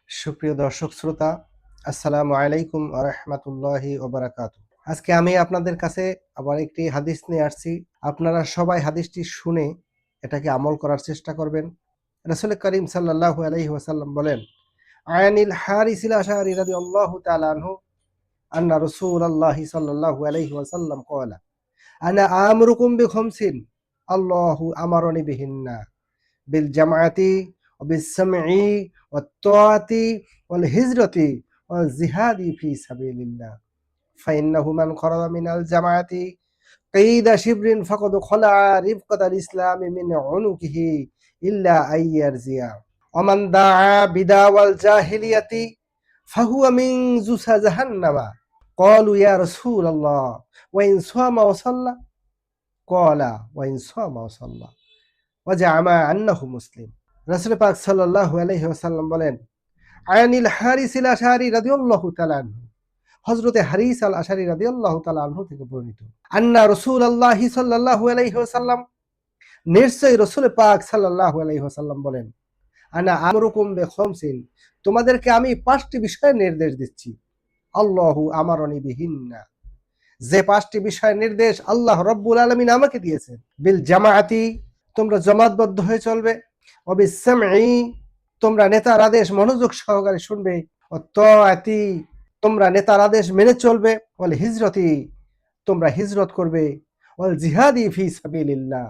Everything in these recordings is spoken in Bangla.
সুপ্রিয় দর্শক শ্রোতা, আসসালামু আলাইকুম ওয়া রাহমাতুল্লাহি ওয়া বারাকাতুহু। আজকে আমি আপনাদের কাছে আবার একটি হাদিস নিয়ে আসছি। আপনারা সবাই হাদিসটি শুনে এটাকে আমল করার চেষ্টা করবেন। রাসূল করিম সাল্লাল্লাহু আলাইহি ওয়াসাল্লাম বলেন, আনিল হারিসিল আশআরি রাদিয়াল্লাহু তাআলা আনহু আন্না রাসূলুল্লাহি সাল্লাল্লাহু আলাইহি ওয়াসাল্লাম ক্বালা আনা আমরুকুম বিখামসিন আল্লাহু আমারনি বিহিন্না বিল জামাআতি ওয়া বিস সামঈ ওয়াত তাআতি ওয়াল হিজরাতি ওয়াল জিহাদি ফি সাবিলিল্লাহ ফাইন্নাহু মান খারাজা মিনাল জামাআতি কাইদা শিবরিন ফাকাদ খলাআ রিফকাতাল ইসলামি মিন উনুকিহি ইল্লা আইয়ারজিয়া ওয়া মান দাআ বিদাওয়াল জাহিলিয়াতি ফাহুয়া মিন জুসা জাহান্নামা ক্বালু ইয়া রাসূলাল্লাহ ওয়া ইন সামা ওয়া সাল্লা ক্বালা ওয়া ইন সামা ওয়া সাল্লা ওয়া জামা আন্নাহু মুসলিম। রাসূল পাক সাল্লাল্লাহু আলাইহি ওয়াসাল্লাম বলেন, আনিল হারিস আল আশআরি রাদিয়াল্লাহু তাআলা আনহু, হযরতে হারিস আল আশআরি রাদিয়াল্লাহু তাআলা আনহু থেকে বর্ণিত, আন্না রাসূলুল্লাহি সাল্লাল্লাহু আলাইহি ওয়াসাল্লাম, নিশ্চয়ই রাসূল পাক সাল্লাল্লাহু আলাইহি ওয়াসাল্লাম বলেন, আনা আমরুকুম বিখামসিন, তোমাদেরকে আমি 5টি বিষয়ের নির্দেশ দিচ্ছি। আল্লাহু আমারনি বিহিন্না, যে 5টি বিষয়ের নির্দেশ আল্লাহ রাব্বুল আলামিন আমাকে দিয়েছেন। বিল জামাআতি, তোমরা জামাতবদ্ধ হয়ে চলবে। ওয়াবিস সামঈ, তোমরা নেতার আদেশ মনোযোগ সহকারে শুনবে। ওয়াত তাআতি, তোমরা নেতার আদেশ মেনে চলবে। ওয়াল হিজরতি, তোমরা হিজরত করবে। ওয়াল জিহাদি ফি সাবিলিল্লাহ,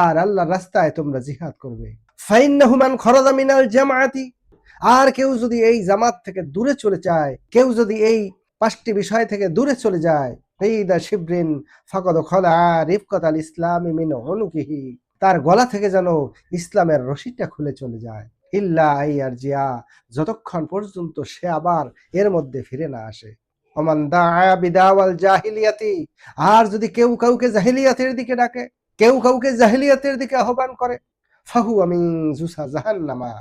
আর আল্লাহর রাস্তায় তোমরা জিহাদ করবে। ফাইন্নাহু মান খারাজা মিনাল জামাআতি, আর কেউ যদি এই জামাত থেকে দূরে চলে যায়, কেউ যদি এই 5টি বিষয় থেকে দূরে চলে যায়, কাইদা শিবরিন ফাকাদ খলাআ রিফকাতাল ইসলামি মিন উনুকিহি, তার গলা থেকে যেন ইসলামের রশিটা খুলে চলে যায়। ইল্লা আইয়ারজিয়া, যতক্ষণ পর্যন্ত সে আবার এর মধ্যে ফিরে না আসে। ওমান দাআ বিদাওয়াল জাহিলিয়াতি, আর যদি কেউ কাউকে জাহিলিয়াতের দিকে ডাকে, কেউ কাউকে জাহিলিয়াতের দিকে আহ্বান করে, ফাহুয়া মিন জুসা জাহান্নামা,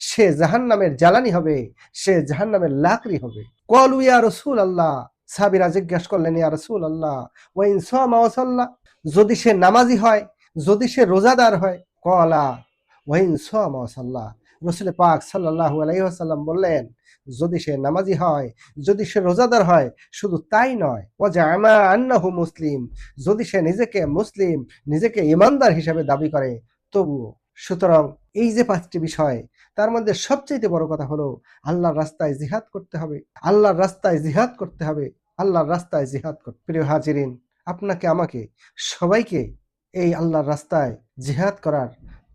সে জাহান্নামের জ্বালানি হবে, সে জাহান্নামের লাকড়ি হবে। ক্বালু ইয়া রাসূলুল্লাহ, সাহাবীরা জিজ্ঞাসা করলেন, ইয়া রাসূলুল্লাহ ওয়া ইন সামা ওয়া সাল্লা, যদি সে নামাজি হয়, যদি সে রোজাদার হয়। ক্বালা ওয়া ইন সামা ওয়া সাল্লা, রাসূল পাক সাল্লাল্লাহু আলাইহি ওয়াসাল্লাম বললেন, যদি সে নামাজি হয়, যদি সে রোজাদার হয়, শুধু তাই নয়, ওয়া জামা আন্নাহু মুসলিম, যদি সে নিজেকে মুসলিম, নিজেকে ঈমানদার হিসেবে দাবি করে তবুও। সুতরাং এই যে 5টি বিষয়, তার মধ্যে সবচেয়ে বড় কথা হলো আল্লাহর রাস্তায় জিহাদ করতে হবে, আল্লাহর রাস্তায় জিহাদ করতে হবে, আল্লাহর রাস্তায় জিহাদ করতে। প্রিয় হাজিরিন, আপনাকে আমাকে সবাইকে এই আল্লাহর রাস্তায় জিহাদ করার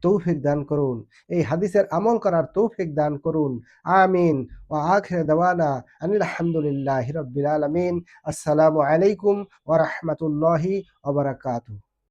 তৌফিক দান করুন, এই হাদিসের আমল করার তৌফিক দান করুন। আমিন। ওয়া আখির দাওয়ানা আনিল হামদুলিল্লাহি রাব্বিল আলামিন। আসসালামু আলাইকুম ওয়া রাহমাতুল্লাহি ওয়া বারাকাতুহু।